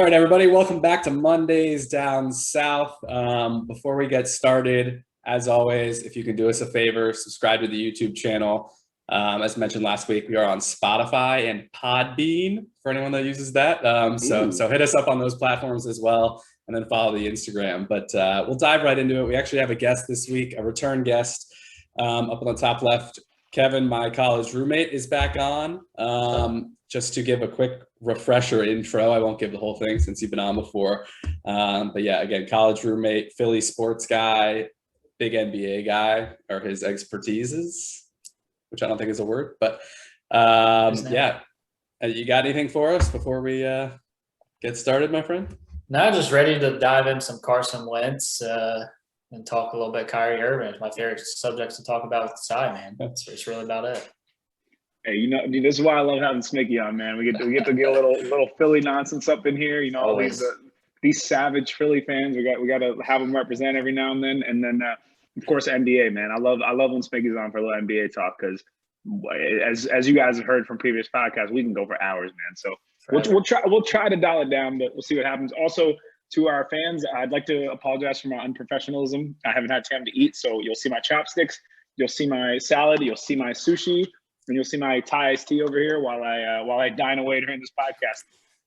right, everybody, welcome back to Mondays Down South. Before we get started, as always, if you can do us a favor, subscribe to the YouTube channel. As mentioned last week, we are on Spotify and Podbean for anyone that uses that. So hit us up on those platforms as well, and then follow the Instagram. But we'll dive right into it. We actually have a guest this week, a return guest. Up on the top left, Kevin, my college roommate, is back on. Just to give a quick refresher intro, I won't give the whole thing since you've been on before. But yeah, again, college roommate, Philly sports guy, big NBA guy, or his expertise is, which I don't think is a word. But yeah, you got anything for us before we get started, my friend? No, just ready to dive in some Carson Wentz and talk a little bit Kyrie Irving. It's my favorite subjects to talk about with the side, man. It's really about it. Hey, dude, this is why I love having Smicky on, man. We get to get a little Philly nonsense up in here. All these savage Philly fans. We got to have them represent every now and then of course NBA, man. I love when Smicky's on for a little NBA talk because as you guys have heard from previous podcasts, we can go for hours, man. So we'll try to dial it down, but we'll see what happens. Also, to our fans, I'd like to apologize for my unprofessionalism. I haven't had time to eat, so you'll see my chopsticks, you'll see my salad, you'll see my sushi. And you'll see my Thai iced tea over here while I dine away during this podcast.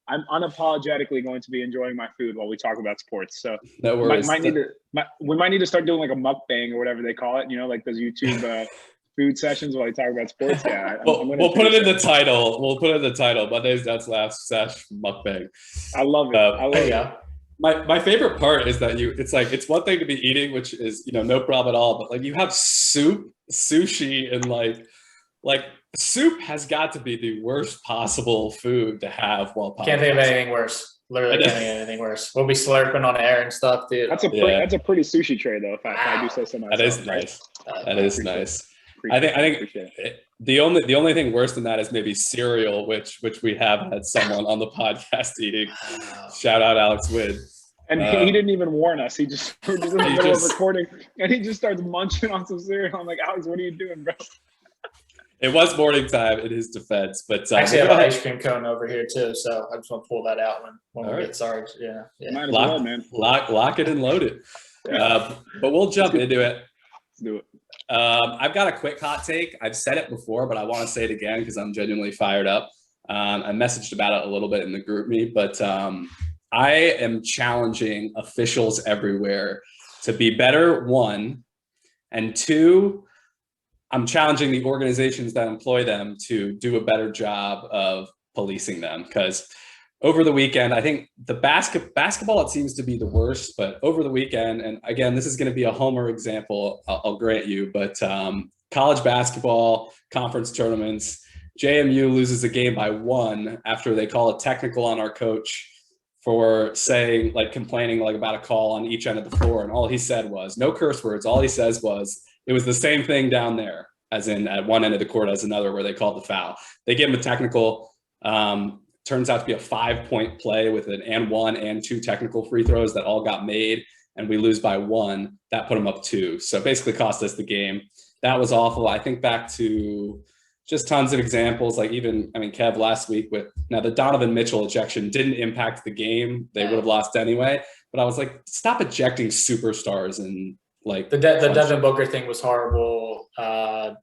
I'm unapologetically going to be enjoying my food while we talk about sports. So no worries. We might need to start doing like a mukbang or whatever they call it. Like those YouTube food sessions while we talk about sports. Yeah, we'll put it in the title. We'll put it in the title. Mondays Down South / mukbang. I love it. I love it. My favorite part is that it's one thing to be eating, which is no problem at all, but like you have soup, sushi, and like soup has got to be the worst possible food to have while podcasting. Can't think of anything worse. Literally can't think of anything worse. We'll be slurping on air and stuff, dude. That's a pretty sushi tray, though. If I do say so myself. That is nice. That is nice. I think the only thing worse than that is maybe cereal, which we have had someone on the podcast eating. Shout out Alex Wood. And he didn't even warn us. We're just in the middle of recording, and he just starts munching on some cereal. I'm like, Alex, what are you doing, bro? It was morning time in his defense, but I actually have an ice cream cone over here too, so I just want to pull that out when we get started. Yeah. Might as well, man. Lock it and load it. Yeah. But we'll jump into it. Let's do it. I've got a quick hot take. I've said it before, but I want to say it again because I'm genuinely fired up. I messaged about it a little bit in the group me, but I am challenging officials everywhere to be better, one, and two, I'm challenging the organizations that employ them to do a better job of policing them. Because over the weekend, I think the basketball, it seems to be the worst, but over the weekend, and again, this is going to be a homer example, I'll grant you, but college basketball, conference tournaments, JMU loses a game by 1 after they call a technical on our coach for saying, complaining about a call on each end of the floor. And all he said was, no curse words, all he says was, it was the same thing down there, as in at one end of the court as another, where they called the foul. They give him a technical, turns out to be a 5-point play with an and 1 and 2 technical free throws that all got made, and we lose by 1. That put them up 2. So basically cost us the game. That was awful. I think back to just tons of examples, Kev last week now the Donovan Mitchell ejection didn't impact the game. They would have lost anyway. But I was like, stop ejecting superstars and the Devin Booker thing was horrible. I'd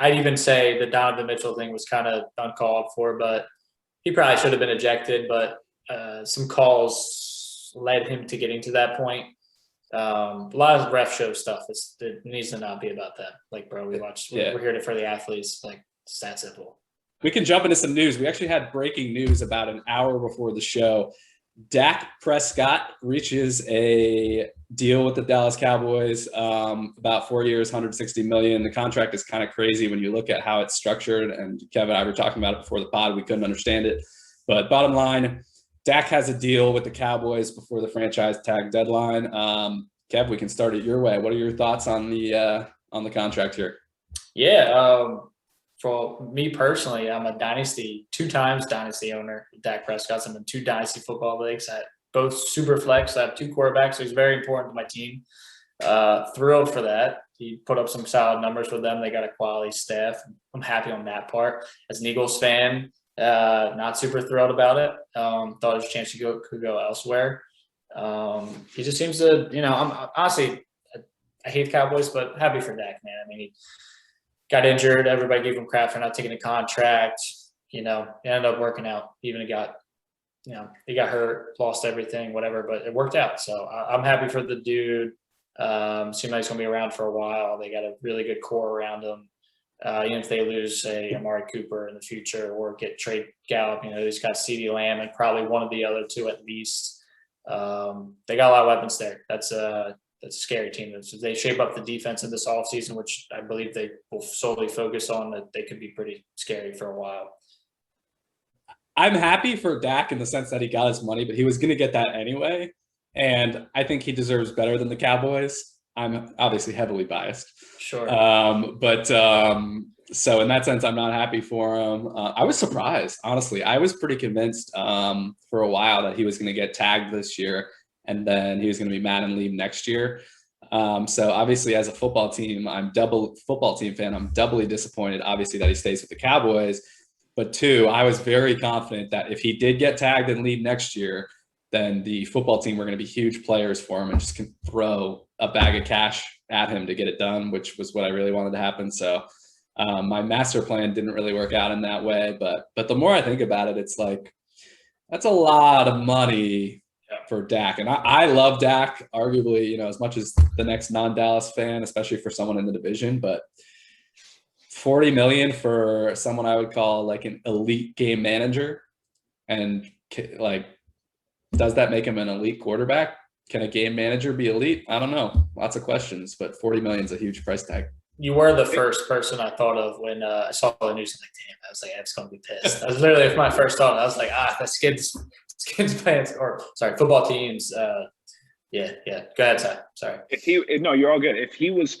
even say the Donovan Mitchell thing was kind of uncalled for, but he probably should have been ejected. But some calls led him to getting to that point. A lot of ref show stuff. It needs to not be about that. Bro, we're here for the athletes. It's that simple. We can jump into some news. We actually had breaking news about an hour before the show. Dak Prescott reaches a deal with the Dallas Cowboys, about 4 years, $160 million. The contract is kind of crazy when you look at how it's structured. And Kevin and I were talking about it before the pod. We couldn't understand it. But bottom line, Dak has a deal with the Cowboys before the franchise tag deadline. Kev, we can start it your way. What are your thoughts on the contract here? Yeah. For me personally, I'm a two times dynasty owner of Dak Prescott. I'm in 2 dynasty football leagues. Both super flex. I have 2 quarterbacks, so he's very important to my team. Thrilled for that. He put up some solid numbers for them. They got a quality staff. I'm happy on that part. As an Eagles fan, Not super thrilled about it. Thought his chance could go elsewhere. He just seems to, I'm honestly, I hate the Cowboys, but happy for Dak, man. I mean, he got injured. Everybody gave him crap for not taking a contract. It ended up working out. Even he got hurt, lost everything, whatever, but it worked out. So I'm happy for the dude. Seems like he's going to be around for a while. They got a really good core around him. Even if they lose, say, Amari Cooper in the future or get trade Gallup, he's got CeeDee Lamb and probably one of the other two at least. They got a lot of weapons there. That's a scary team. If they shape up the defense in this offseason, which I believe they will solely focus on, that they could be pretty scary for a while. I'm happy for Dak in the sense that he got his money, but he was going to get that anyway. And I think he deserves better than the Cowboys. I'm obviously heavily biased. Sure. So in that sense, I'm not happy for him. I was surprised, honestly. I was pretty convinced for a while that he was going to get tagged this year and then he was going to be mad and leave next year. So obviously as a football team fan, I'm doubly disappointed, obviously, that he stays with the Cowboys. But two, I was very confident that if he did get tagged and leave next year, then the football team were going to be huge players for him and just can throw a bag of cash at him to get it done, which was what I really wanted to happen. So my master plan didn't really work out in that way. But the more I think about it, it's like, that's a lot of money for Dak. And I love Dak, arguably, as much as the next non-Dallas fan, especially for someone in the division. But $40 million for someone I would call like an elite game manager, and like, does that make him an elite quarterback? Can a game manager be elite? I don't know. Lots of questions, but $40 million is a huge price tag. You were the first person I thought of when I saw the news. I was like, damn, I was going to be pissed. That was literally my first thought. I was like, the skins playing, or sorry, football teams. Yeah. Go ahead, Ty. Sorry. No, you're all good. If he was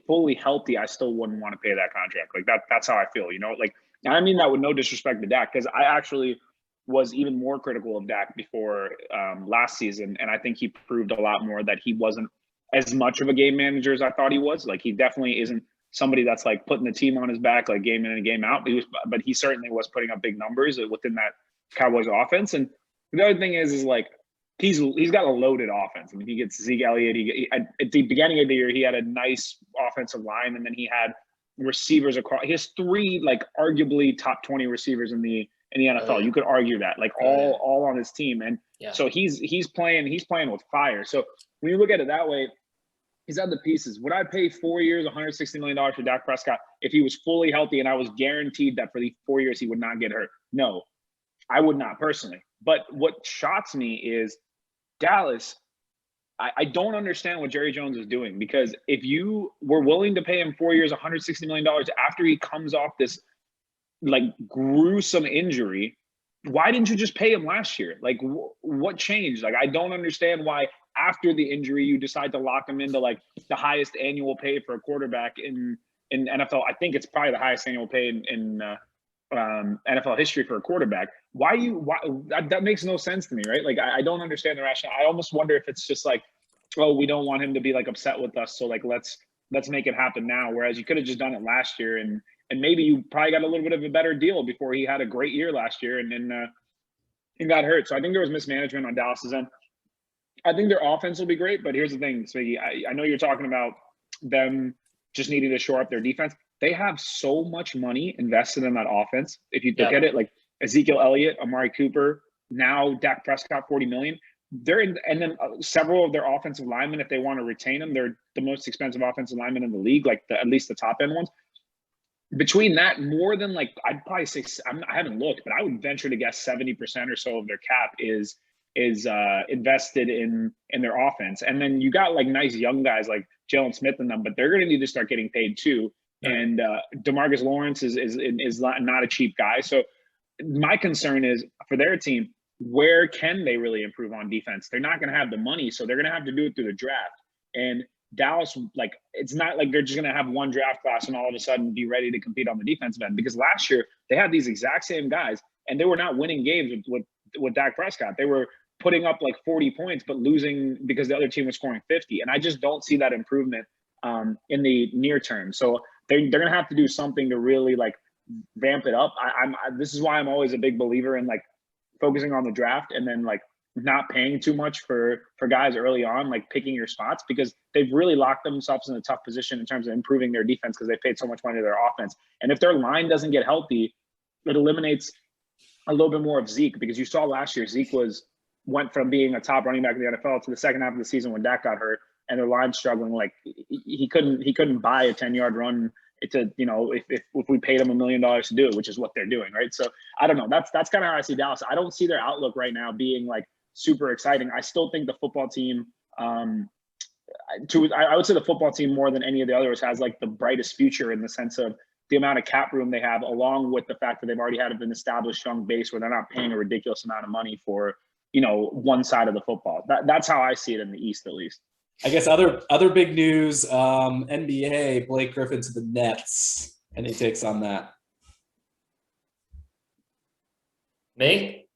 fully healthy, I still wouldn't want to pay that contract. Like that's how I feel. Like, I mean that with no disrespect to Dak, because I actually was even more critical of Dak before last season, and I think he proved a lot more that he wasn't as much of a game manager as I thought he was. Like, he definitely isn't somebody that's like putting the team on his back, like game in and game out. But he certainly was putting up big numbers within that Cowboys offense. And the other thing is like, he's got a loaded offense. I mean, he gets Zeke Elliott. At the beginning of the year, he had a nice offensive line, and then he had receivers across. He has three like arguably top 20 receivers in the NFL. You could argue that, like, all on his team. And so he's playing with fire. So when you look at it that way, he's had the pieces. Would I pay 4 years, $160 million for Dak Prescott if he was fully healthy and I was guaranteed that for the 4 years he would not get hurt? No, I would not personally. But what shocks me is Dallas. I don't understand what Jerry Jones is doing, because if you were willing to pay him 4 years, $160 million after he comes off this like gruesome injury, why didn't you just pay him last year? Like, what changed? Like, I don't understand why after the injury you decide to lock him into like the highest annual pay for a quarterback in NFL. I think it's probably the highest annual pay in NFL history for a quarterback. Why that makes no sense to me, right? Like, I don't understand the rationale. I almost wonder if it's just like, oh, we don't want him to be like upset with us, so like let's make it happen now. Whereas you could have just done it last year, and maybe you probably got a little bit of a better deal before he had a great year last year and then he got hurt. So I think there was mismanagement on Dallas's end. I think their offense will be great, but here's the thing, Swiggy. I know you're talking about them just needing to shore up their defense. They have so much money invested in that offense. If you look at it, like Ezekiel Elliott, Amari Cooper, now Dak Prescott, $40 million. And then several of their offensive linemen, if they want to retain them, they're the most expensive offensive linemen in the league, like at least the top end ones. Between that, more than like, I'd probably say, I haven't looked, but I would venture to guess 70% or so of their cap is invested in their offense. And then you got like nice young guys like Jalen Smith and them, but they're going to need to start getting paid too. And DeMarcus Lawrence is not a cheap guy. So my concern is for their team, where can they really improve on defense? They're not going to have the money, so they're going to have to do it through the draft. And Dallas, like, it's not like they're just going to have one draft class and all of a sudden be ready to compete on the defensive end, because last year they had these exact same guys and they were not winning games with Dak Prescott. They were putting up like 40 points, but losing because the other team was scoring 50. And I just don't see that improvement in the near term. So they're going to have to do something to really like ramp it up. This is why I'm always a big believer in like focusing on the draft and then like not paying too much for guys early on, like picking your spots, because they've really locked themselves in a tough position in terms of improving their defense because they paid so much money to their offense. And if their line doesn't get healthy, it eliminates a little bit more of Zeke, because you saw last year Zeke went from being a top running back in the NFL to the second half of the season when Dak got hurt and their line struggling. Like he couldn't buy a 10-yard run to, you know, if we paid him $1 million to do it, which is what they're doing, right? So I don't know. That's kind of how I see Dallas. I don't see their outlook right now being like super exciting. I still think the football team, I would say the football team more than any of the others has like the brightest future in the sense of the amount of cap room they have, along with the fact that they've already had an established young base where they're not paying a ridiculous amount of money for, you know, one side of the football. That's how I see it in the East, at least. I guess other big news, NBA, Blake Griffin to the Nets. Any takes on that? Me?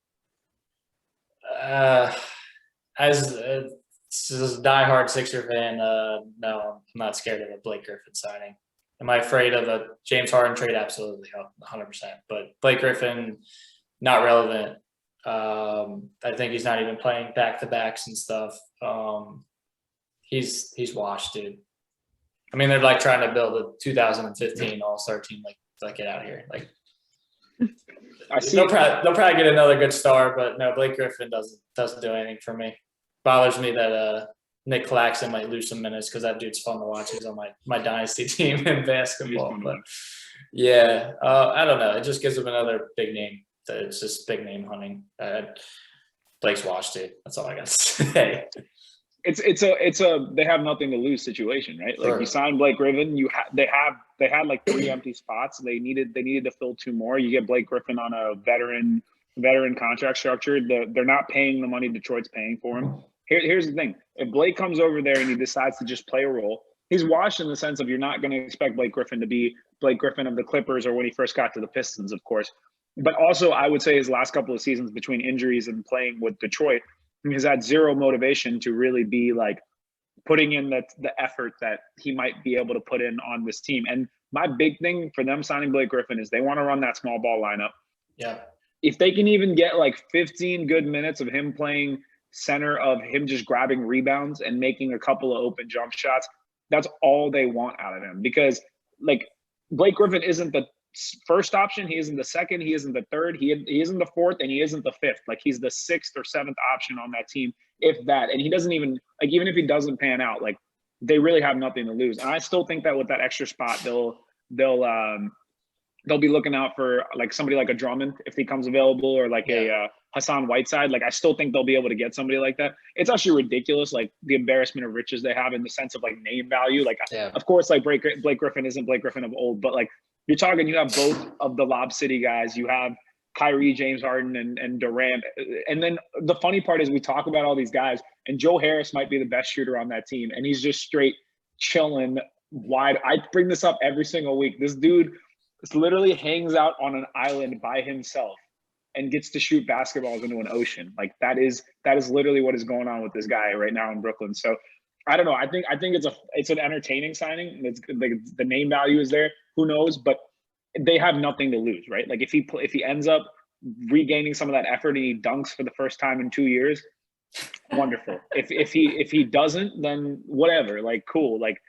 As a diehard Sixer fan, no, I'm not scared of a Blake Griffin signing. Am I afraid of a James Harden trade? Absolutely, 100%. But Blake Griffin, not relevant. I think he's not even playing back-to-backs and stuff. He's washed, dude. I mean, they're like trying to build a 2015 All-Star team. Like get out of here. Like, they'll probably get another good star, but no, Blake Griffin doesn't do anything for me. Bothers me that Nick Claxton might lose some minutes because that dude's fun to watch. He's on my dynasty team in basketball. But yeah, I don't know. It just gives him another big name. It's just big name hunting. Blake's washed, dude. That's all I got to say. It's a they have nothing to lose situation, right? Like, you signed Blake Griffin, they had like 3 empty spots. They needed to fill 2 more. You get Blake Griffin on a veteran contract structure. They're not paying the money Detroit's paying for him. Here's the thing: if Blake comes over there and he decides to just play a role, he's washed in the sense of you're not going to expect Blake Griffin to be Blake Griffin of the Clippers or when he first got to the Pistons, of course. But also, I would say his last couple of seasons between injuries and playing with Detroit, he's had zero motivation to really be like putting in the effort that he might be able to put in on this team. And my big thing for them signing Blake Griffin is they want to run that small ball lineup. Yeah. If they can even get like 15 good minutes of him playing center, of him just grabbing rebounds and making a couple of open jump shots, that's all they want out of him. Because like Blake Griffin isn't the first option, he isn't the second, he isn't the third, he isn't the fourth, and he isn't the fifth. Like, he's the 6th or 7th option on that team, if that. And he doesn't even, like, even if he doesn't pan out, like, they really have nothing to lose. And I still think that with that extra spot, they'll be looking out for like somebody like a Drummond if he comes available, or like a Hassan Whiteside. Like, I still think they'll be able to get somebody like that. It's actually ridiculous, like the embarrassment of riches they have in the sense of like name value. Like, of course, like Blake Griffin isn't Blake Griffin of old, but like, you're talking, you have both of the Lob City guys. You have Kyrie, James Harden, and Durant. And then the funny part is we talk about all these guys, and Joe Harris might be the best shooter on that team, and he's just straight chilling wide. I bring this up every single week. This dude literally hangs out on an island by himself and gets to shoot basketballs into an ocean. Like, that is literally what is going on with this guy right now in Brooklyn. So I don't know. I think it's an entertaining signing. It's the name value is there. Who knows? But they have nothing to lose, right? Like, if he ends up regaining some of that effort and he dunks for the first time in 2 years, wonderful. If he doesn't, then whatever. Like, cool. Like,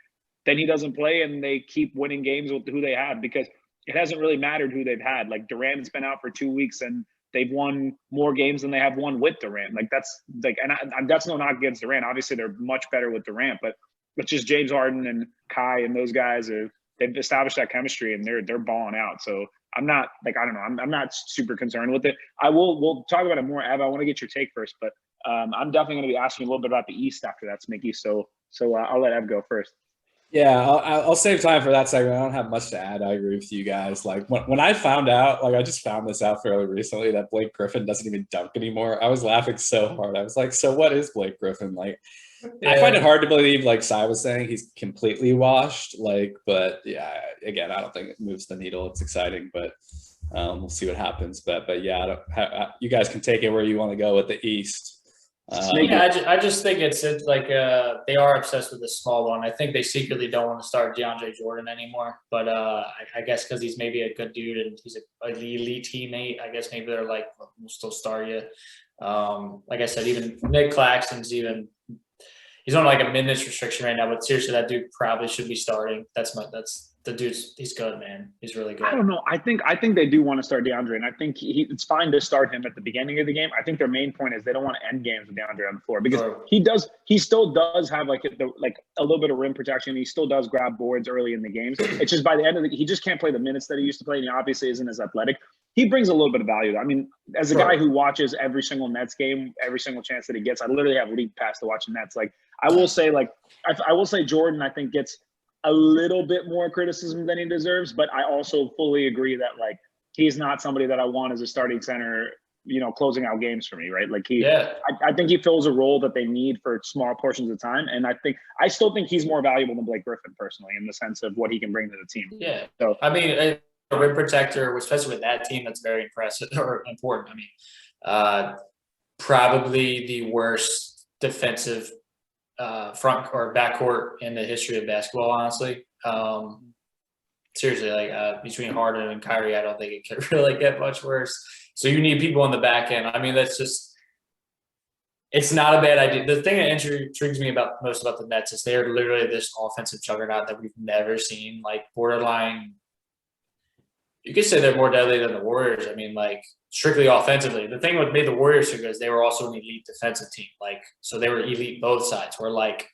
then he doesn't play and they keep winning games with who they have, because it hasn't really mattered who they've had. Like, Durant's been out for 2 weeks and they've won more games than they have won with Durant. Like, that's like, and that's no knock against Durant. Obviously, they're much better with Durant, but it's just James Harden and Kai and those guys they've established that chemistry and they're balling out. So I'm not like, I don't know. I'm not super concerned with it. We'll talk about it more, Ev. I want to get your take first, but I'm definitely going to be asking you a little bit about the East after that, Smicky. So I'll let Ev go first. Yeah, I'll save time for that segment. I don't have much to add. I agree with you guys. Like, when I found out, like, I just found this out fairly recently, that Blake Griffin doesn't even dunk anymore. I was laughing so hard. I was like, so what is Blake Griffin? Like, I find it hard to believe, like Sai was saying, he's completely washed. Like, but yeah, again, I don't think it moves the needle. It's exciting, but we'll see what happens. But yeah, you guys can take it where you want to go with the East. I just think it's like they are obsessed with the small one. I think they secretly don't want to start DeAndre Jordan anymore. But I guess because he's maybe a good dude and he's an elite teammate, I guess maybe they're like, we'll still start you. Like I said, even Nick Claxton's he's on like a minutes restriction right now. But seriously, that dude probably should be starting. That's the dude's. He's good, man. He's really good. I don't know. I think they do want to start DeAndre, and I think it's fine to start him at the beginning of the game. I think their main point is they don't want to end games with DeAndre on the floor because he still does have like a little bit of rim protection. He still does grab boards early in the games. It's just by the end of he just can't play the minutes that he used to play, and he obviously isn't as athletic. He brings a little bit of value. I mean, as a guy who watches every single Nets game, every single chance that he gets, I literally have league pass to watch the Nets. Like I will say Jordan, I think gets a little bit more criticism than he deserves, but I also fully agree that like he's not somebody that I want as a starting center, closing out games for me, right? Like I think he fills a role that they need for small portions of time, and I still think he's more valuable than Blake Griffin personally in the sense of what he can bring to the team. Yeah, so I mean, a rim protector, especially with that team, that's very impressive or important. I mean, probably the worst defensive front or backcourt in the history of basketball, honestly. Seriously, like between Harden and Kyrie, I don't think it could really get much worse. So you need people on the back end. I mean, it's not a bad idea. The thing that intrigues me most about the Nets is they're literally this offensive juggernaut that we've never seen, like borderline. You could say they're more deadly than the Warriors. I mean, like strictly offensively. The thing what made the Warriors so good is they were also an elite defensive team. Like, so they were elite both sides. Where like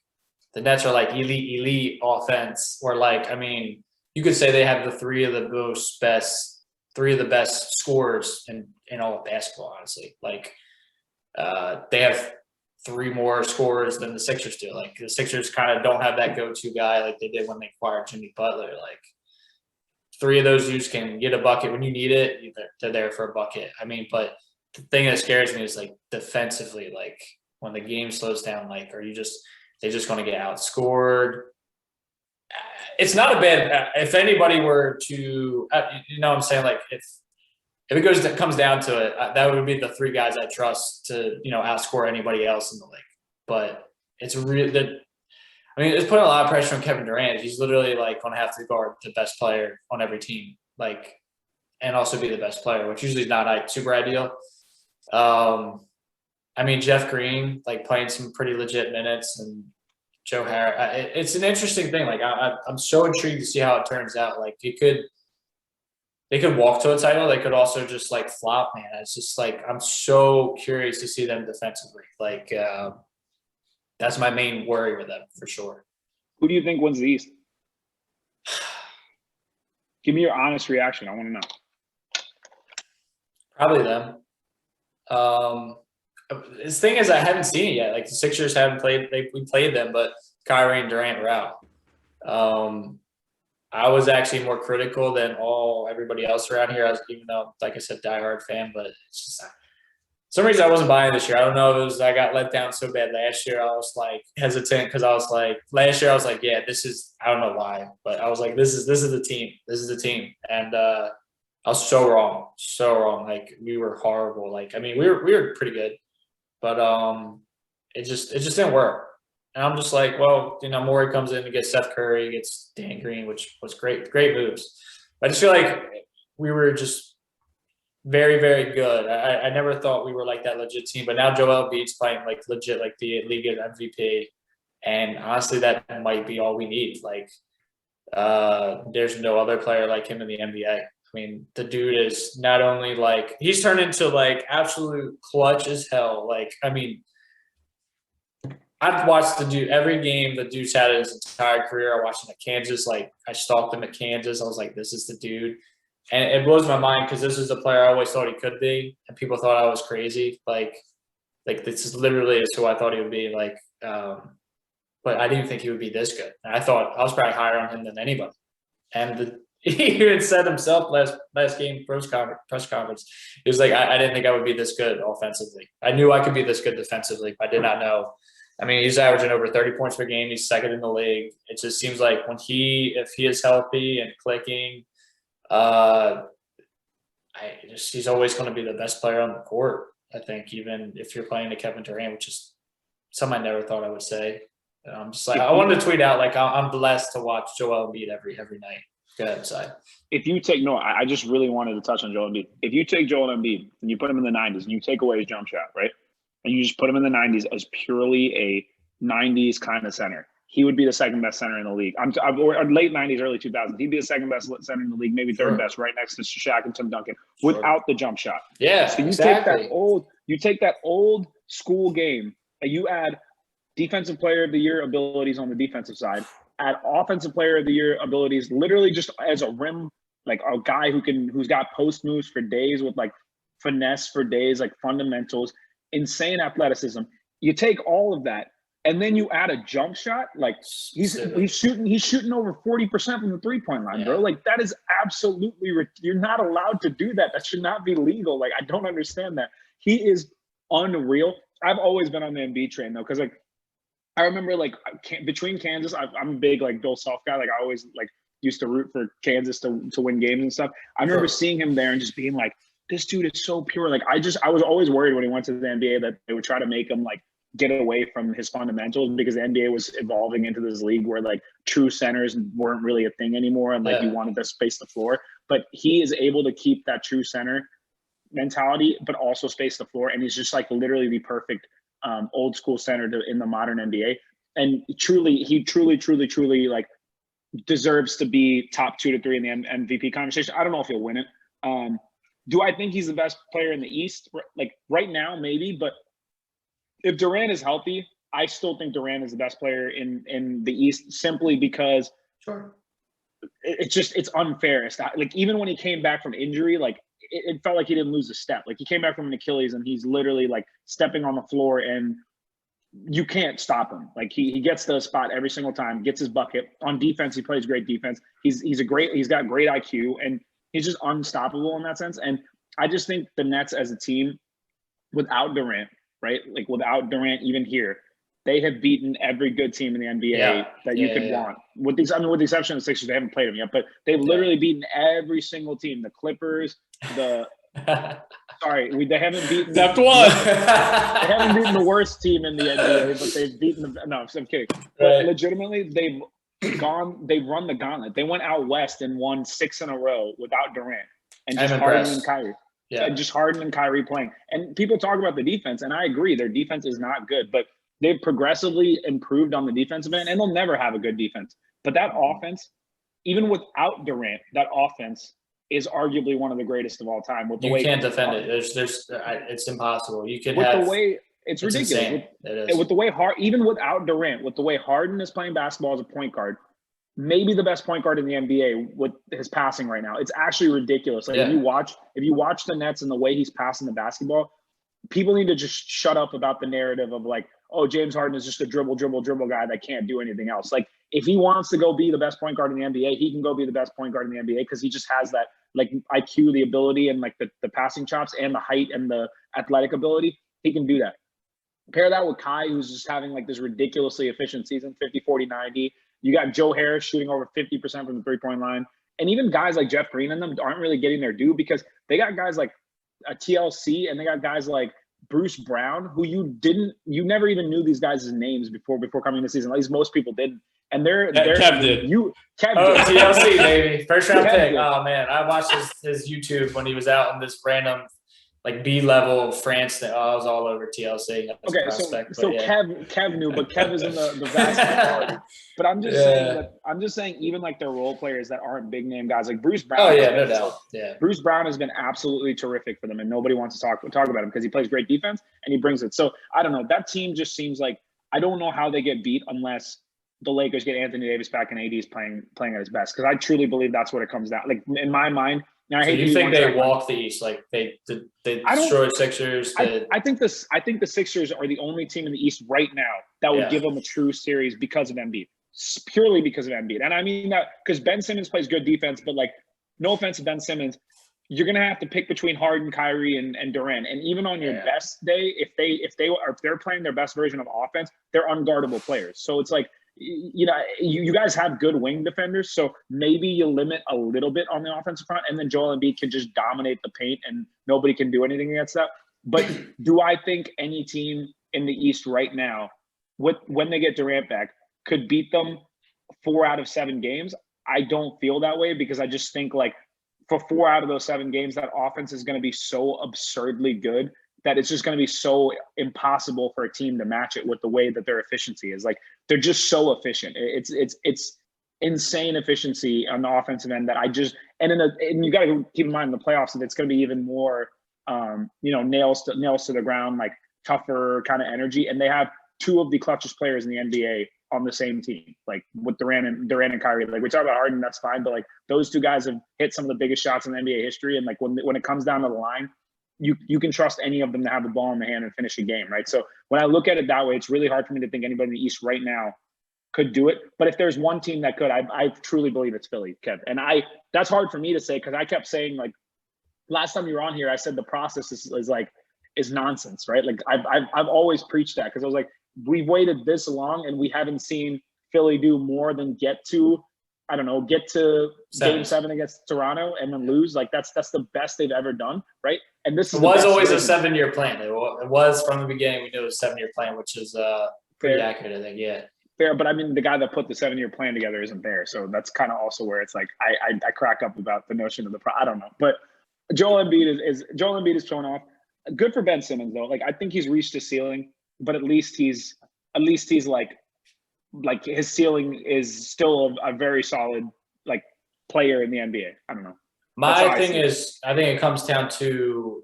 the Nets are like elite offense. Or like, I mean, you could say they have three of the best scorers in all of basketball. Honestly, like they have three more scorers than the Sixers do. Like the Sixers kind of don't have that go-to guy like they did when they acquired Jimmy Butler. Like. Three of those dudes can get a bucket when you need it. They're there for a bucket. I mean, but the thing that scares me is like defensively, like when the game slows down, like they're just going to get outscored. It's not a bad. If anybody were to, I'm saying like if it comes down to it, that would be the three guys I trust to outscore anybody else in the league. But it's really it's putting a lot of pressure on Kevin Durant. He's literally like going to have to guard the best player on every team, like, and also be the best player, which usually is not super ideal. Jeff Green, like playing some pretty legit minutes, and Joe Harris. It's an interesting thing. Like I'm so intrigued to see how it turns out. Like they could walk to a title. They could also just like flop, man. It's just like I'm so curious to see them defensively. Like. That's my main worry with them, for sure. Who do you think wins the East? Give me your honest reaction. I want to know. Probably them. The thing is, I haven't seen it yet. Like, the Sixers haven't played – we played them, but Kyrie and Durant were out. I was actually more critical than everybody else around here. Even though, like I said, diehard fan, but it's just – some reason I wasn't buying this year. I don't know if it was I got let down so bad last year. I was like hesitant because I was like last year I was like, yeah, this is I don't know why, but I was like, this is the team. This is the team. And I was so wrong. Like we were horrible. Like I mean we were pretty good. But it just didn't work. And I'm just like, well, Morey comes in to get Seth Curry, gets Dan Green, which was great moves. But I just feel like we were just very, very good. I never thought we were like that legit team, but now Joel Embiid's playing like legit, like the league MVP. And honestly, that might be all we need. Like, there's no other player like him in the NBA. I mean, the dude is not only like, he's turned into like absolute clutch as hell. Like, I mean, I've watched the dude every game the dude's had his entire career. I watched him at Kansas. Like, I stalked him at Kansas. I was like, this is the dude. And it blows my mind because this is the player I always thought he could be, and people thought I was crazy. Like this is literally who I thought he would be. Like, but I didn't think he would be this good. And I thought I was probably higher on him than anybody. And he even said himself last game press conference. He was like, I didn't think I would be this good offensively. I knew I could be this good defensively. I did not know. I mean, he's averaging over 30 points per game. He's second in the league. It just seems like if he is healthy and clicking. He's always going to be the best player on the court. I think, even if you're playing to Kevin Durant, which is something I never thought I would say. I'm just like, I wanted to tweet out, like, I'm blessed to watch Joel Embiid every night. Go ahead, side. If you take I just really wanted to touch on Joel Embiid. If you take Joel Embiid and you put him in the 90s and you take away his jump shot, right, and you just put him in the 90s as purely a 90s kind of center, he would be the second best center in the league. Or late 90s, early 2000s. He'd be the second best center in the league, maybe third best, right next to Shaq and Tim Duncan, without the jump shot. Yeah, so exactly. You take that old school game and you add defensive player of the year abilities on the defensive side, add offensive player of the year abilities, literally just as a rim, like a guy who's got post moves for days, with like finesse for days, like fundamentals, insane athleticism. You take all of that, and then you add a jump shot. Like he's shooting over 40% from the 3-point line, bro. Like that is absolutely, you're not allowed to do that. That should not be legal. Like I don't understand that. He is unreal. I've always been on the Embiid train though, because like I remember like between Kansas, I'm a big like Bill Self guy. Like I always like used to root for Kansas to win games and stuff. I remember seeing him there and just being like, this dude is so pure. Like I was always worried when he went to the NBA that they would try to make him like get away from his fundamentals, because the NBA was evolving into this league where like true centers weren't really a thing anymore, and like you wanted to space the floor. But he is able to keep that true center mentality, but also space the floor, and he's just like literally the perfect old school center in the modern NBA. And he truly like deserves to be top 2 to 3 in the MVP conversation. I don't know if he'll win it. Do I think he's the best player in the East? Like right now, maybe, but if Durant is healthy, I still think Durant is the best player in the East, simply because it's unfair. It's not, like, even when he came back from injury, like it felt like he didn't lose a step. Like he came back from an Achilles and he's literally like stepping on the floor and you can't stop him. Like he gets the spot every single time, gets his bucket. On defense, he plays great defense. He's got great IQ, and he's just unstoppable in that sense. And I just think the Nets as a team, without Durant, right? Like without Durant even here, they have beaten every good team in the NBA that you could want. With the exception of the Sixers, they haven't played them yet, but they've literally beaten every single team. The Clippers, they haven't beaten Except one. They haven't beaten the worst team in the NBA, but they've beaten them. No, I'm kidding. But legitimately, they've run the gauntlet. They went out west and won 6 in a row without Durant, and just Harden and Kyrie. Yeah, and just Harden and Kyrie playing. And people talk about the defense, and I agree, their defense is not good, but they've progressively improved on the defensive end, and they'll never have a good defense. But that offense, even without Durant, that offense is arguably one of the greatest of all time. With the way you can't defend it. It's impossible. You could the way it's ridiculous. It is. With the way even without Durant, with the way Harden is playing basketball as a point guard, maybe the best point guard in the NBA with his passing right now. It's actually ridiculous. Like if you watch the Nets and the way he's passing the basketball, people need to just shut up about the narrative of like, oh, James Harden is just a dribble guy that can't do anything else. Like if he wants to go be the best point guard in the NBA, he can go be the best point guard in the NBA, because he just has that like IQ, the ability, and like the passing chops and the height and the athletic ability. He can do that. Pair that with Kai, who's just having like this ridiculously efficient season, 50, 40, 90. You got Joe Harris shooting over 50% from the 3-point line. And even guys like Jeff Green and them aren't really getting their due, because they got guys like a TLC, and they got guys like Bruce Brown, who you never even knew these guys' names before coming this season. At least most people didn't. And Kev did. TLC, baby. First round pick. Oh man, I watched his YouTube when he was out in this random like B level France thing. I was all over TLC. Okay, so Kev knew, but Kev is in the vast majority. But I'm just saying even like their role players that aren't big name guys, like Bruce Brown. Oh yeah, no doubt. Yeah. Bruce Brown has been absolutely terrific for them, and nobody wants to talk about him because he plays great defense and he brings it. So I don't know. That team just seems like, I don't know how they get beat unless the Lakers get Anthony Davis back and AD is playing at his best. Because I truly believe that's what it comes down. Like in my mind. So you think they walk the East? Like they destroyed Sixers? I think the Sixers are the only team in the East right now that would give them a true series because of Embiid. Purely because of Embiid. And I mean that because Ben Simmons plays good defense, but like, no offense to Ben Simmons, you're gonna have to pick between Harden, Kyrie, and Durant. And even on your best day, if they're playing their best version of offense, they're unguardable players. So it's like, you know, you guys have good wing defenders, so maybe you limit a little bit on the offensive front, and then Joel Embiid can just dominate the paint, and nobody can do anything against that. But do I think any team in the East right now, when they get Durant back, could beat them 4 out of 7 games? I don't feel that way, because I just think like for 4 out of those 7 games, that offense is going to be so absurdly good that it's just going to be so impossible for a team to match it with the way that their efficiency is. Like, they're just so efficient. It's insane efficiency on the offensive end that I just, and you got to keep in mind in the playoffs that it's going to be even more, nails to the ground, like tougher kind of energy. And they have 2 of the clutchest players in the NBA on the same team, like with Durant and Kyrie. Like, we talk about Harden, that's fine, but like those 2 guys have hit some of the biggest shots in NBA history. And like when it comes down to the line, you can trust any of them to have the ball in the hand and finish a game, right? So when I look at it that way, it's really hard for me to think anybody in the East right now could do it. But if there's one team that could, I truly believe it's Philly, Kev. And that's hard for me to say, because I kept saying, like, last time you were on here, I said the process is nonsense, right? Like I've always preached that, because I was like, we've waited this long and we haven't seen Philly do more than get to Game 7 against Toronto and then lose. Like that's the best they've ever done, right? And this was always a 7-year plan. It was from the beginning. We knew it was a 7-year plan, which is pretty accurate, I think. Yeah. Fair, but I mean, the guy that put the 7-year plan together isn't there, so that's kind of also where it's like I crack up about the notion of I don't know, but Joel Embiid is showing off. Good for Ben Simmons though. Like, I think he's reached his ceiling, but at least he's like his ceiling is still a very solid like player in the NBA. I don't know. My thing is, I think it comes down to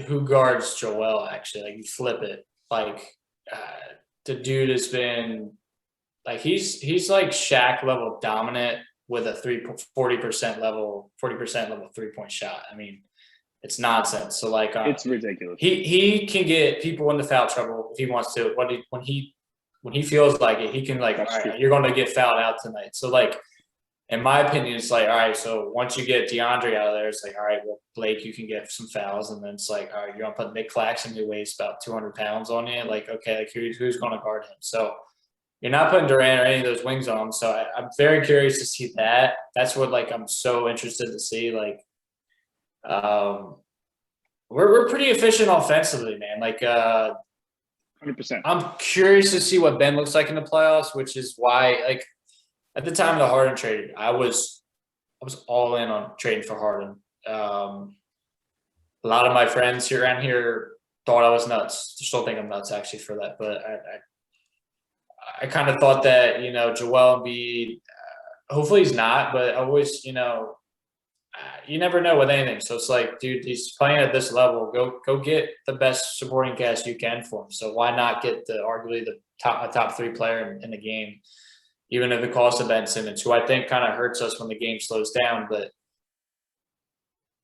who guards Joel. Actually, like, you flip it. Like, the dude has been like he's like Shaq level dominant with a 40% level 3-point shot. I mean, it's nonsense. So like, it's ridiculous. He can get people into foul trouble if he wants to. When he feels like it, he can, like, all right, you're going to get fouled out tonight. So like, in my opinion, it's like, all right, so once you get DeAndre out of there, it's like, all right, well, Blake, you can get some fouls. And then it's like, all right, you're going to put Nick Claxton, who weighs about 200 pounds on you. Like, okay, like who's going to guard him? So you're not putting Durant or any of those wings on him. So I'm very curious to see that. That's what, like, I'm so interested to see. Like, we're pretty efficient offensively, man. Like, 100%. I'm curious to see what Ben looks like in the playoffs, which is why, like, at the time of the Harden trade, I was all in on trading for Harden. A lot of my friends here around here thought I was nuts. Still think I'm nuts, actually, for that. But I kind of thought that, Joel Embiid, hopefully he's not, but always, you never know with anything. So it's like, dude, he's playing at this level. Go get the best supporting cast you can for him. So why not get arguably the top 3 player in the game, even if it costs a Ben Simmons, who I think kind of hurts us when the game slows down. But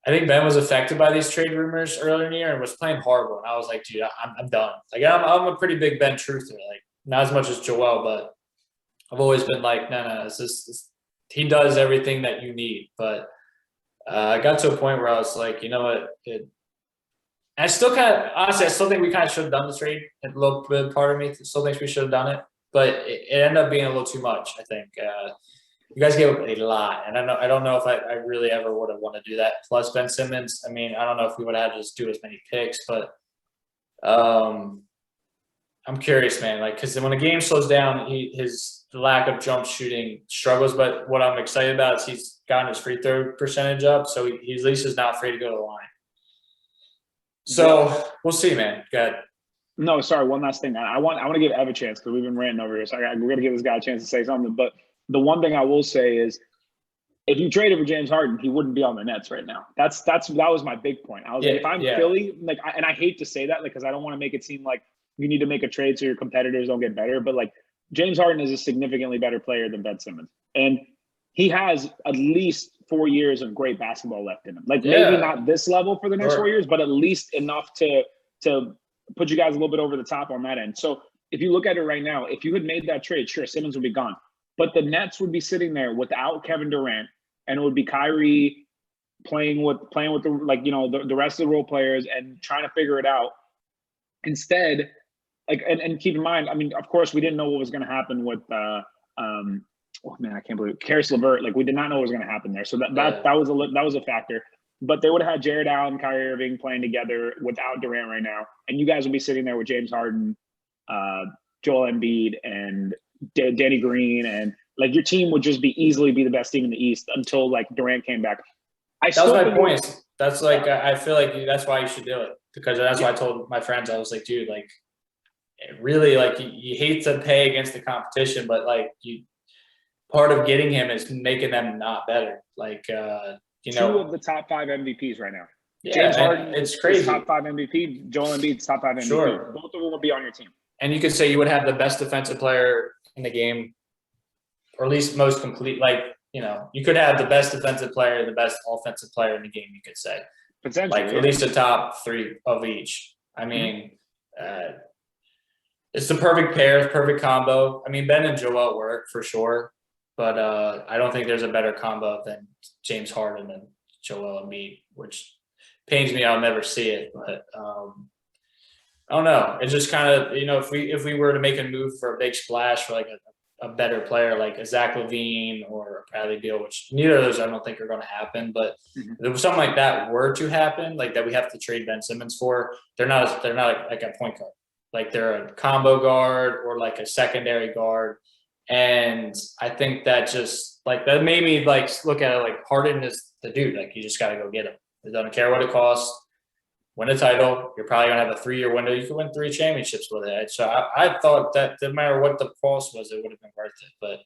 I think Ben was affected by these trade rumors earlier in the year and was playing horrible. And I was like, dude, I'm done. Like, I'm a pretty big Ben truther. Like, not as much as Joel, but I've always been like, no, he does everything that you need. But I got to a point where I was like, you know what? I still honestly, I still think we kind of should have done the trade. A little bit, part of me still thinks we should have done it, but it ended up being a little too much. I think you guys gave up a lot, and I don't know if I really ever would have wanted to do that. Plus Ben Simmons, I mean, I don't know if we would have had to just do as many picks, but I'm curious, man. Like, because when the game slows down, his lack of jump shooting struggles. But what I'm excited about is he's gotten his free throw percentage up, so he at least is not afraid to go to the line. So we'll see, man. Go ahead. No, sorry. One last thing. I want to give Ev a chance because we've been ranting over here. So we're gonna give this guy a chance to say something. But the one thing I will say is, if you traded for James Harden, he wouldn't be on the Nets right now. That was my big point. I was like, if I'm Philly, like, and I hate to say that, like, because I don't want to make it seem like you need to make a trade so your competitors don't get better. But like, James Harden is a significantly better player than Ben Simmons, and he has at least 4 years of great basketball left in him. Like, maybe not this level for the next 4 years, but at least enough to put you guys a little bit over the top on that end. So if you look at it right now, if you had made that trade, sure, Simmons would be gone, but the Nets would be sitting there without Kevin Durant, and it would be Kyrie playing with the, like, the rest of the role players and trying to figure it out. Instead, like, and keep in mind, I mean, of course, we didn't know what was going to happen with oh man, I can't believe it. Karis LeVert. Like, we did not know what was going to happen there. So that was a factor. but they would have had Jared Allen, Kyrie Irving playing together without Durant right now, and you guys would be sitting there with James Harden, Joel Embiid, and Danny Green, and like your team would just easily be the best team in the East until like Durant came back. That was my point. That's like I feel like that's why you should do it, because that's why I told my friends. I was like, dude, like really, like you hate to pay against the competition, but like part of getting him is making them not better. Like you know, 2 of the top 5 MVPs right now. Yeah, James Harden it's crazy. Top 5 MVP. Joel Embiid's top 5 MVP. Sure. Both of them would be on your team. And you could say you would have the best defensive player in the game, or at least most complete. Like, you know, you could have the best defensive player, the best offensive player in the game, you could say. Potentially. Like, at least the top 3 of each. I mean, it's the perfect pair, perfect combo. I mean, Ben and Joel work for sure, but I don't think there's a better combo than James Harden and Joel Embiid, which pains me. I'll never see it, but I don't know. It's just kind of, you know, if we were to make a move for a big splash for like a better player like a Zach LaVine or a Bradley Beal, which neither of those I don't think are going to happen, but if something like that were to happen, like that we have to trade Ben Simmons for, they're not like a point guard. Like they're a combo guard or like a secondary guard. And I think that just like that made me like look at it like Harden is the dude. Like you just got to go get him. It doesn't care what it costs. Win a title. You're probably gonna have a 3-year window. You could win 3 championships with it. So I thought that no matter what the cost was, it would have been worth it. But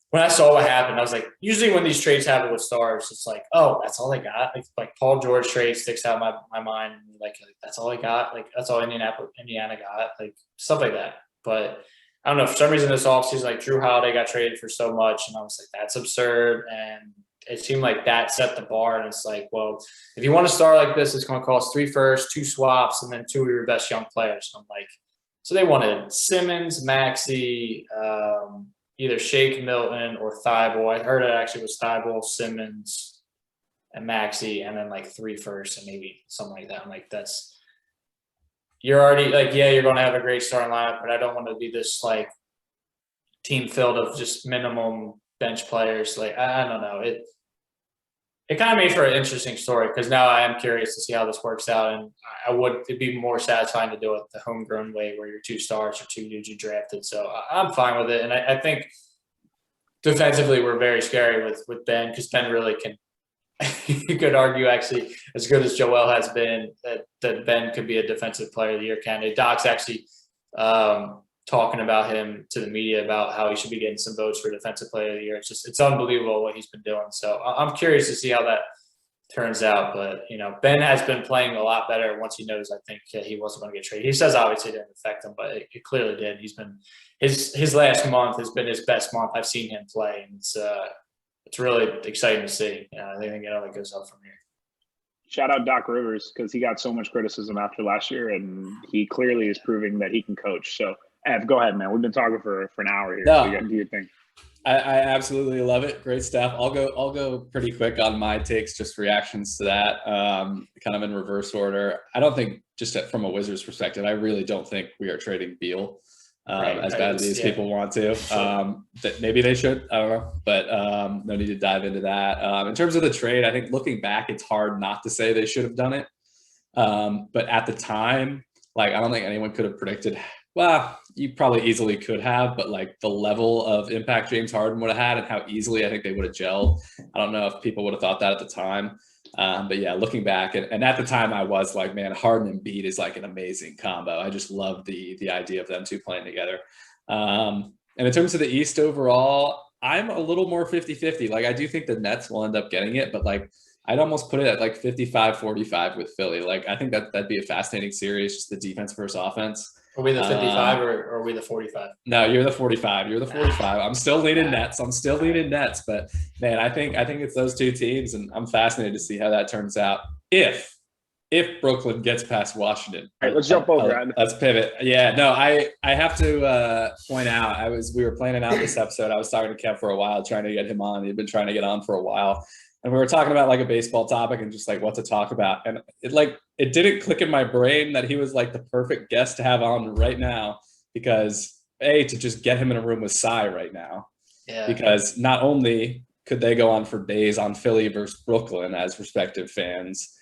when I saw what happened, I was like, usually when these trades happen with stars, it's like, oh, that's all they got. Like Paul George trade sticks out my mind. Like that's all I got. Like that's all Indiana got. Like stuff like that. But I don't know. For some reason, this offseason, like Drew Holiday got traded for so much, and I was like, that's absurd. And it seemed like that set the bar. And it's like, well, if you want to start like this, it's going to cost 3 firsts, 2 swaps, and then 2 of your best young players. So I'm like, so they wanted Simmons, Maxey, either Shake Milton or Thibault. I heard it actually was Thibault, Simmons, and Maxey, and then like 3 firsts and maybe something like that. I'm like, you're already like, yeah, you're going to have a great starting lineup, but I don't want to be this like team filled of just minimum bench players. Like, I don't know. It kind of made for an interesting story because now I am curious to see how this works out. And it'd be more satisfying to do it the homegrown way where your 2 stars or 2 dudes you drafted. So I'm fine with it. And I think defensively we're very scary with Ben because Ben really can, you could argue actually as good as Joel has been that Ben could be a defensive player of the year candidate. Doc's actually talking about him to the media about how he should be getting some votes for defensive player of the year. It's unbelievable what he's been doing. So I'm curious to see how that turns out. But, you know, Ben has been playing a lot better once he knows, I think, he wasn't going to get traded. He says obviously it didn't affect him, but it clearly did. He's been his last month has been his best month I've seen him play. And it's really exciting to see. I think it only goes up from here. Shout out Doc Rivers because he got so much criticism after last year, and he clearly is proving that he can coach. So, Ev, go ahead, man. We've been talking for an hour here. No, so you got to do your thing. I absolutely love it. Great stuff. I'll go pretty quick on my takes, just reactions to that, kind of in reverse order. I don't think, just from a Wizards perspective, I really don't think we are trading Beal as badly as people want to. That maybe they should. I don't know, but no need to dive into that. In terms of the trade, I think looking back, it's hard not to say they should have done it. But at the time, like I don't think anyone could have predicted. Well, you probably easily could have, but like the level of impact James Harden would have had and how easily I think they would have gelled. I don't know if people would have thought that at the time. But yeah, looking back and at the time I was like, man, Harden and Embiid is like an amazing combo. I just love the idea of them 2 playing together. And in terms of the East overall, I'm a little more 50-50. Like I do think the Nets will end up getting it, but like I'd almost put it at like 55-45 with Philly. Like I think that'd be a fascinating series, just the defense versus offense. Are we the 55 or are we the 45? No, you're the 45. You're the 45. I'm still leaning Nets. But man, I think it's those 2 teams, and I'm fascinated to see how that turns out. If Brooklyn gets past Washington. All right, let's jump over. Let's pivot. Yeah, no, I have to point out, we were planning out this episode. I was talking to Kev for a while, trying to get him on. He'd been trying to get on for a while. And we were talking about like a baseball topic and just like what to talk about. And it didn't click in my brain that he was like the perfect guest to have on right now because to just get him in a room with Cy right now. Yeah. Because not only could they go on for days on Philly versus Brooklyn as respective fans?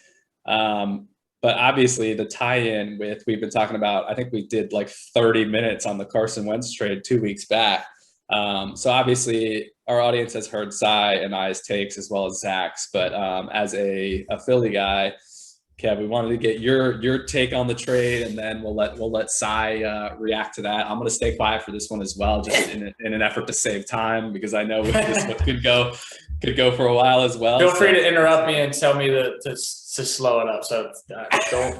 But obviously the tie-in with, we've been talking about, I think we did like 30 minutes on the Carson Wentz trade 2 weeks back. So obviously our audience has heard Cy and I's takes as well as Zach's, but as a Philly guy, Kev, we wanted to get your take on the trade, and then we'll let Cy react to that. I'm going to stay quiet for this one as well, just in an effort to save time, because I know this one could go for a while as well. Feel free to interrupt me and tell me to slow it up. So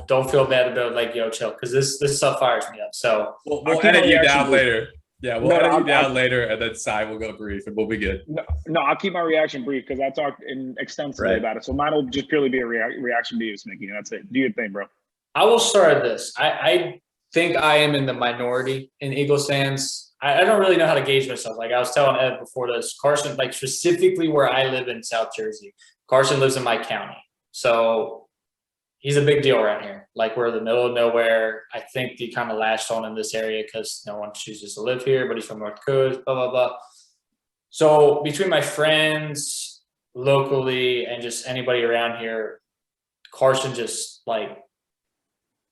don't feel bad about like, yo, chill, because this stuff fires me up. So we'll edit you down later. Yeah, we'll edit you down later, and then Cy will go brief, and we'll be good. No, I'll keep my reaction brief because I talked extensively about it. So mine will just purely be a reaction to you, Smicky. That's it. Do your thing, bro. I will start this. I think I am in the minority in Eagles fans. I don't really know how to gauge myself. Like I was telling Ed before this, Carson, like specifically where I live in South Jersey, Carson lives in my county. So he's a big deal around here. Like we're in the middle of nowhere. I think he kind of latched on in this area because no one chooses to live here, but he's from North Coast, blah, blah, blah. So between my friends locally and just anybody around here, Carson just like,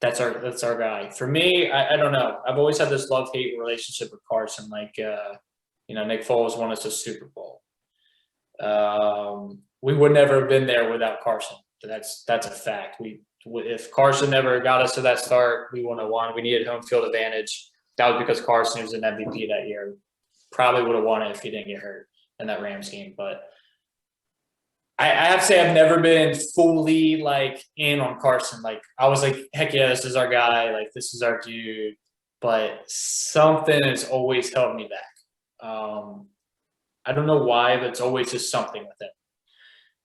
that's our guy. For me, I don't know. I've always had this love-hate relationship with Carson. Like, Nick Foles won us a Super Bowl. We would never have been there without Carson. That's a fact. If Carson never got us to that start, we wouldn't have won. We needed home field advantage. That was because Carson was an MVP that year. Probably would have won it if he didn't get hurt in that Rams game. But I have to say I've never been fully like in on Carson. Like I was like, heck yeah, this is our guy. Like this is our dude. But something has always held me back. I don't know why, but it's always just something with him.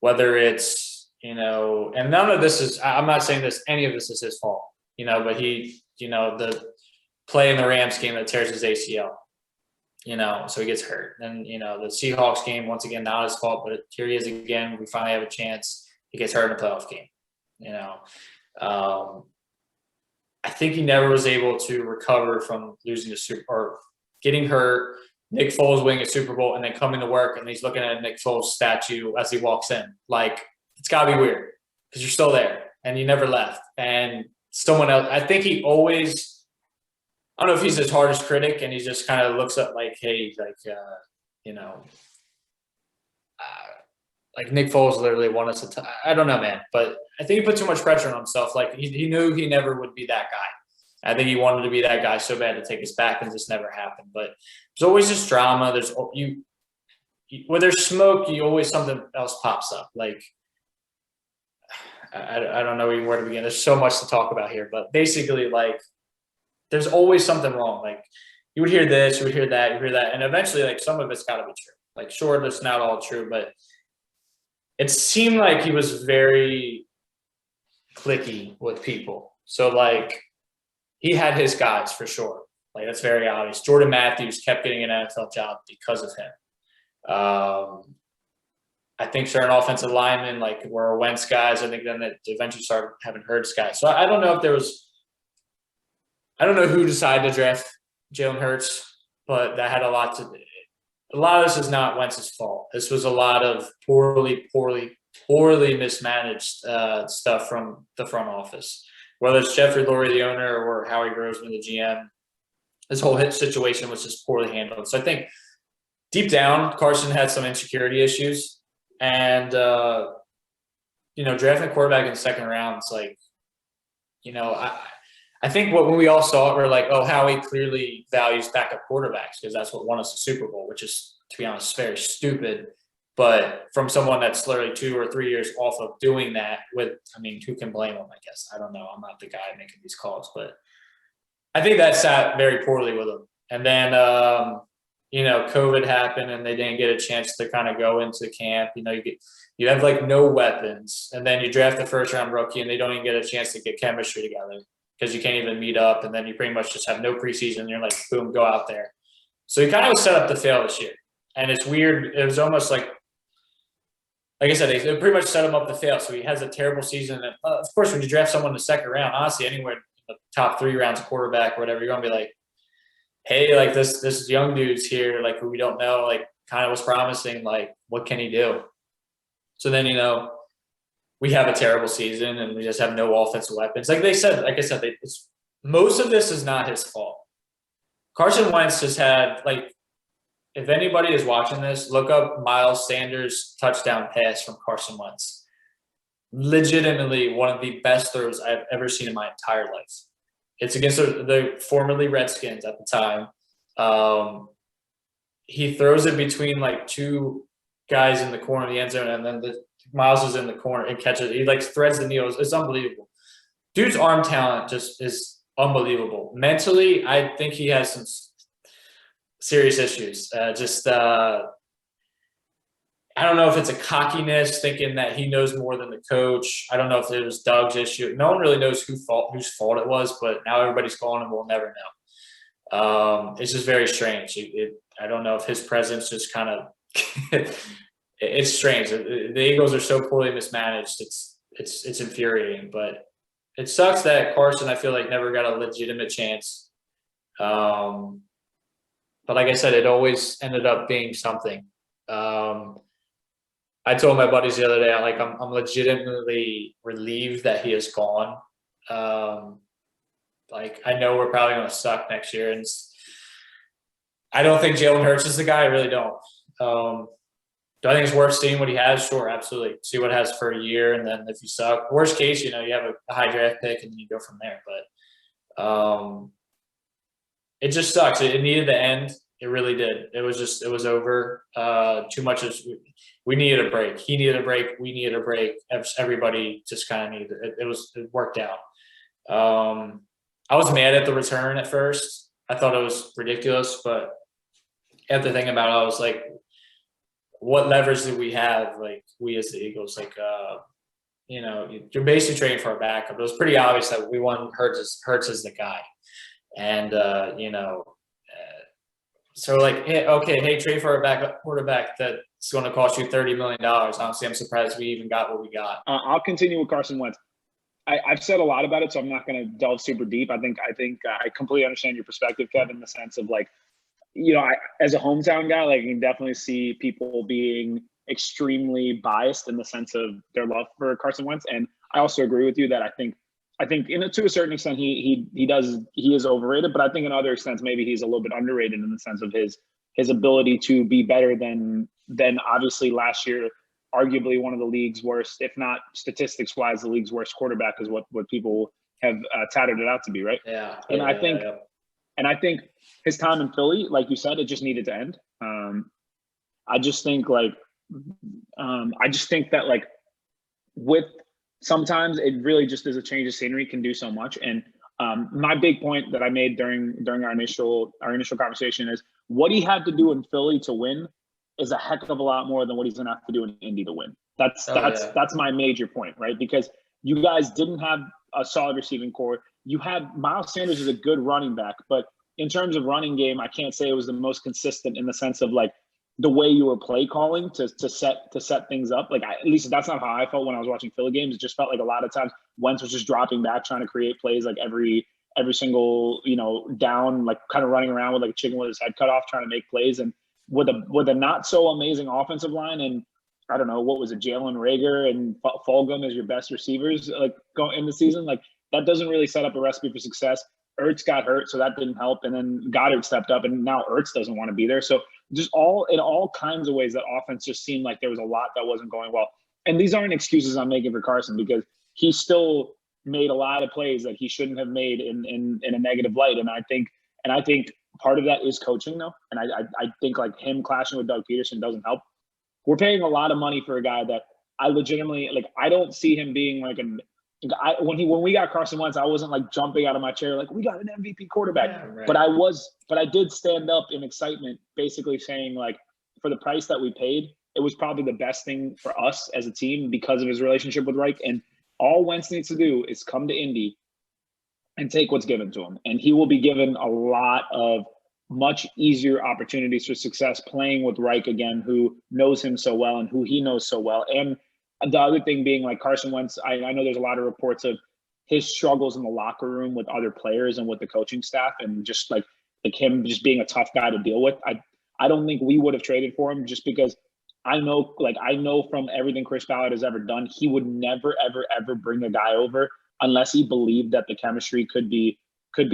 Whether it's, and none of this is, I'm not saying any of this is his fault, but he, the play in the Rams game that tears his ACL, so he gets hurt. And, the Seahawks game, once again, not his fault, but here he is again. We finally have a chance. He gets hurt in a playoff game, I think he never was able to recover from losing or getting hurt, Nick Foles winning a Super Bowl, and then coming to work and he's looking at a Nick Foles statue as he walks in. Like, it's got to be weird because you're still there and you never left. And someone else, I think he always, I don't know if he's his hardest critic and he just kind of looks up like, hey, like Nick Foles literally won us I don't know, man. But I think he put too much pressure on himself. Like he knew he never would be that guy. I think he wanted to be that guy so bad to take us back, and this never happened. But there's always this drama. Where there's smoke, always something else pops up. Like, I don't know even where to begin. There's so much to talk about here, but basically, like, there's always something wrong. Like, you would hear this, you would hear that, you hear that, and eventually, like, some of it's got to be true. Like, sure, that's not all true, but it seemed like he was very cliquey with people. So, like, he had his guys for sure. Like, that's very obvious. Jordan Matthews kept getting an NFL job because of him. I think certain offensive linemen, like were Wentz guys, I think then that eventually started having Hurts guys. So I don't know if I don't know who decided to draft Jalen Hurts, but that had a lot of this is not Wentz's fault. This was a lot of poorly mismanaged stuff from the front office. Whether it's Jeffrey Lurie, the owner, or Howie Roseman, the GM, this whole hit situation was just poorly handled. So I think deep down, Carson had some insecurity issues. And, drafting a quarterback in the second round, it's like, I think when we all saw it, we're like, oh, Howie clearly values backup quarterbacks because that's what won us the Super Bowl, which is, to be honest, very stupid. But from someone that's literally 2 or 3 years off of doing that who can blame him, I guess? I don't know. I'm not the guy making these calls, but I think that sat very poorly with him. And then, COVID happened and they didn't get a chance to kind of go into camp. You have like no weapons, and then you draft the first round rookie and they don't even get a chance to get chemistry together because you can't even meet up. And then you pretty much just have no preseason. And you're like, boom, go out there. So he kind of was set up to fail this year. And it's weird. It was almost like I said, they pretty much set him up to fail. So he has a terrible season. And of course, when you draft someone in the second round, honestly, anywhere in the top 3 rounds of quarterback or whatever, you're going to be like, hey, like this young dude's here, like who we don't know, like kind of was promising, like, what can he do? So then, we have a terrible season and we just have no offensive weapons. Like I said, most of this is not his fault. Carson Wentz just had, like, if anybody is watching this, look up Miles Sanders' touchdown pass from Carson Wentz. Legitimately one of the best throws I've ever seen in my entire life. It's against the formerly Redskins at the time. He throws it between, like, two guys in the corner of the end zone, and then Miles is in the corner and catches it. He, like, threads the needles. It's unbelievable. Dude's arm talent just is unbelievable. Mentally, I think he has some serious issues. I don't know if it's a cockiness, thinking that he knows more than the coach. I don't know if it was Doug's issue. No one really knows whose fault it was, but now everybody's calling him. We'll never know. It's just very strange. I don't know if his presence just kind of it's strange. The Eagles are so poorly mismanaged. It's infuriating, but it sucks that Carson, I feel like, never got a legitimate chance. But like I said, it always ended up being something. I told my buddies the other day, I'm legitimately relieved that he is gone. I know we're probably going to suck next year, and I don't think Jalen Hurts is the guy. I really don't. Do I think it's worth seeing what he has? Sure, absolutely. See what it has for a year, and then if you suck, worst case, you have a high draft pick, and then you go from there. But it just sucks. It needed to end. It really did. It was over. Too much. We needed a break. He needed a break. We needed a break. Everybody just kind of needed it. It worked out. I was mad at the return at first. I thought it was ridiculous, but after thinking about it, I was like, what leverage did we have? Like, we as the Eagles, you're basically trading for a backup. It was pretty obvious that we wanted Hurts as the guy. And, so like, hey, trade for a backup quarterback that's going to cost you $30 million. Honestly, I'm surprised we even got what we got. I'll continue with Carson Wentz. I've said a lot about it, so I'm not going to delve super deep. I think I completely understand your perspective, Kevin, in the sense of, like, as a hometown guy, like, I can definitely see people being extremely biased in the sense of their love for Carson Wentz. And I also agree with you that I think to a certain extent he is overrated, but I think in other extents maybe he's a little bit underrated in the sense of his ability to be better than obviously last year, arguably one of the league's worst, if not statistics wise, the league's worst quarterback is what people have touted it out to be, right? Yeah. And I think his time in Philly, like you said, it just needed to end. I just think that, like, with sometimes it really just is a change of scenery can do so much. And my big point that I made during our initial conversation is what he had to do in Philly to win is a heck of a lot more than what he's going to have to do in Indy to win. That's my major point, right? Because you guys didn't have a solid receiving core. You had Miles Sanders is a good running back, but in terms of running game, I can't say it was the most consistent in the sense of, like, the way you were play calling to set things up. Like, at least that's not how I felt when I was watching Philly games. It just felt like a lot of times Wentz was just dropping back, trying to create plays, like every single, down, like kind of running around with like a chicken with his head cut off, trying to make plays. And with a not so amazing offensive line, and I don't know, what was it, Jalen Reagor and Fulgham as your best receivers, like, going in the season, like, that doesn't really set up a recipe for success. Ertz got hurt, so that didn't help. And then Goddard stepped up, and now Ertz doesn't want to be there. So just in all kinds of ways, that offense just seemed like there was a lot that wasn't going well. And these aren't excuses I'm making for Carson, because he still made a lot of plays that he shouldn't have made in a negative light. And I think part of that is coaching, though. And I think, like, him clashing with Doug Peterson doesn't help. We're paying a lot of money for a guy that I legitimately, like, I don't see him being like when we got Carson Wentz, I wasn't like jumping out of my chair like, we got an MVP quarterback. Yeah, right. But I did stand up in excitement, basically saying, like, for the price that we paid, it was probably the best thing for us as a team because of his relationship with Reich. And all Wentz needs to do is come to Indy and take what's given to him. And he will be given a lot of much easier opportunities for success playing with Reich again, who knows him so well and who he knows so well. And the other thing being, like, Carson Wentz, I know there's a lot of reports of his struggles in the locker room with other players and with the coaching staff, and just like him just being a tough guy to deal with. I don't think we would have traded for him just because I know from everything Chris Ballard has ever done, he would never, ever, ever bring a guy over unless he believed that the chemistry could be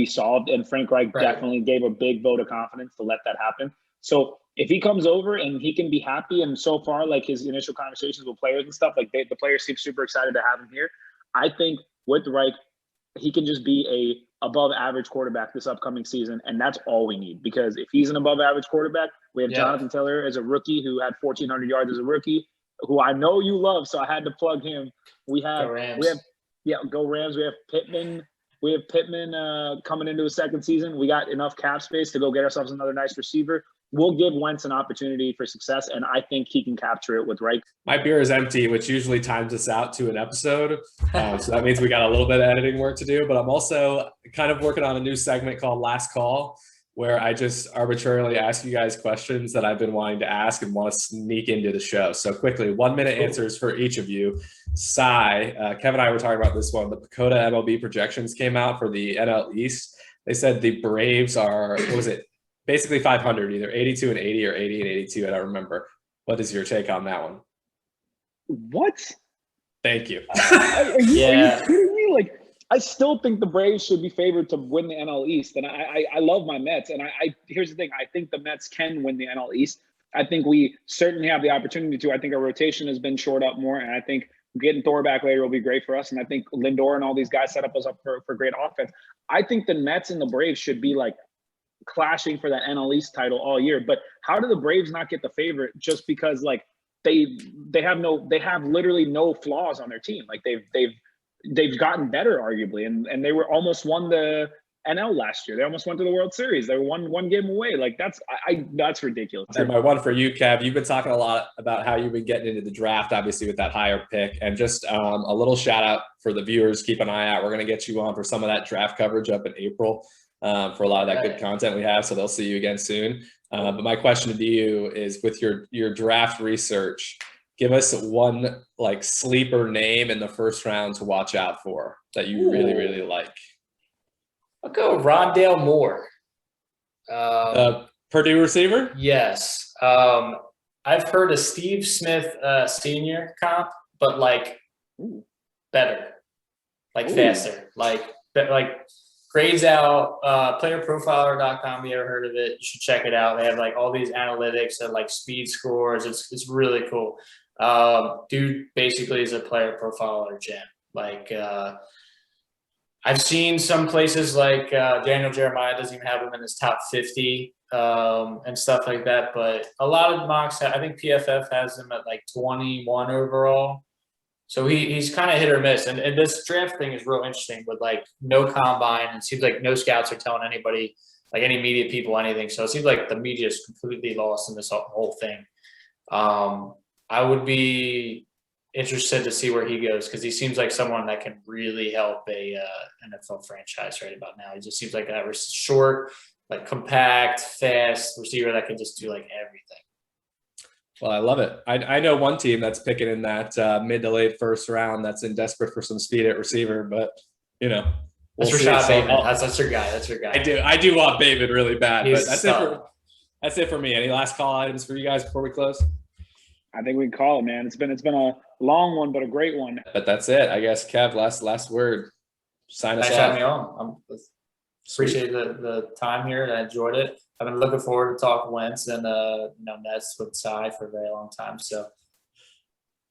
solved. And Frank Reich definitely gave a big vote of confidence to let that happen. So if he comes over and he can be happy, and so far, like his initial conversations with players and stuff, like the players seem super excited to have him here. I think with Reich, he can just be a above average quarterback this upcoming season. And that's all we need, because if he's an above average quarterback, we have Jonathan Taylor as a rookie who had 1,400 yards as a rookie, who I know you love. So I had to plug him. Go Rams. Go Rams. We have Pittman coming into his second season. We got enough cap space to go get ourselves another nice receiver. We'll give Wentz an opportunity for success, and I think he can capture it with Reich. My beer is empty, which usually times us out to an episode. So that means we got a little bit of editing work to do. But I'm also kind of working on a new segment called Last Call, where I just arbitrarily ask you guys questions that I've been wanting to ask and want to sneak into the show. So quickly, 1 minute answers for each of you. Kevin and I were talking about this one. The Pacoda MLB projections came out for the NL East. They said the Braves are, basically 500, either 82 and 80 or 80 and 82. I don't remember. What is your take on that one? What? Thank you. Are you kidding me? Like, I still think the Braves should be favored to win the NL East. And I love my Mets. And here's the thing. I think the Mets can win the NL East. I think we certainly have the opportunity to. I think our rotation has been shored up more. And I think getting Thor back later will be great for us. And I think Lindor and all these guys set us up for great offense. I think the Mets and the Braves should be like clashing for that NL East title all year. But how do the Braves not get the favorite just because like they have literally no flaws on their team? Like they've gotten better arguably, and they were almost won the NL last year. They almost went to the World Series. They were one game away. Like that's ridiculous. And my one for you, Kev, you've been talking a lot about how you've been getting into the draft, obviously with that higher pick, and just a little shout out for the viewers. Keep an eye out. We're going to get you on for some of that draft coverage up in April. For a lot of that good content we have. So they'll see you again soon. But my question to you is, with your draft research, give us one like sleeper name in the first round to watch out for that you really, really like. I'll go Rondale Moore. Purdue receiver? Yes. I've heard a Steve Smith senior comp, but like better, like faster, like grades out, playerprofiler.com. You ever heard of it? You should check it out. They have like all these analytics and like speed scores. It's really cool. Dude basically is a player profiler gem. Like I've seen some places like Daniel Jeremiah doesn't even have him in his top 50 and stuff like that. But a lot of mocks, I think PFF has him at like 21 overall. So he's kind of hit or miss. And this draft thing is real interesting with like no combine. And it seems like no scouts are telling anybody, like any media people, anything. So it seems like the media is completely lost in this whole thing. I would be interested to see where he goes, because he seems like someone that can really help a NFL franchise right about now. He just seems like a short, like compact, fast receiver that can just do like everything. Well, I love it. I know one team that's picking in that mid to late first round that's in desperate for some speed at receiver, but we'll that's Rashad Bateman. That's your guy. That's your guy. I do want Bateman really bad, but that's it for me. Any last call items for you guys before we close? I think we can call it, man. It's been a long one, but a great one. But that's it, I guess. Kev, last word. Sign us off. Thanks for having me on. Appreciate the time here. I enjoyed it. I've been looking forward to talking Wentz and Nets with Cy for a very long time. So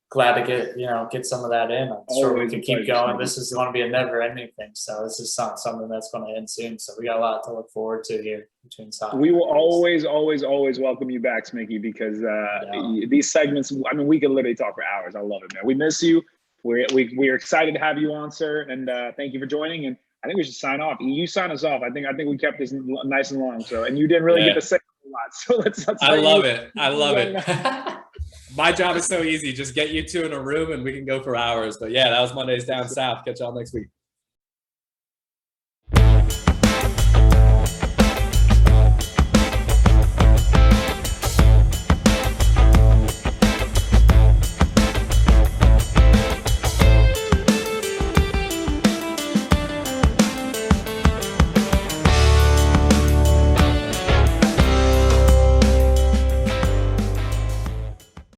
glad to get some of that in. I'm sure we can keep going. This is going to be a never-ending thing. So this is something that's going to end soon. So we got a lot to look forward to here between Cy. We will always welcome you back, Smicky, because these segments, I mean, we could literally talk for hours. I love it, man. We miss you. We're excited to have you on, sir. And thank you for joining. And I think we should sign off. You sign us off. I think we kept this nice and long. So, and you didn't really get to say a lot. So let's. I love it. My job is so easy. Just get you two in a room and we can go for hours. But yeah, that was Mondays Down South. Catch y'all next week.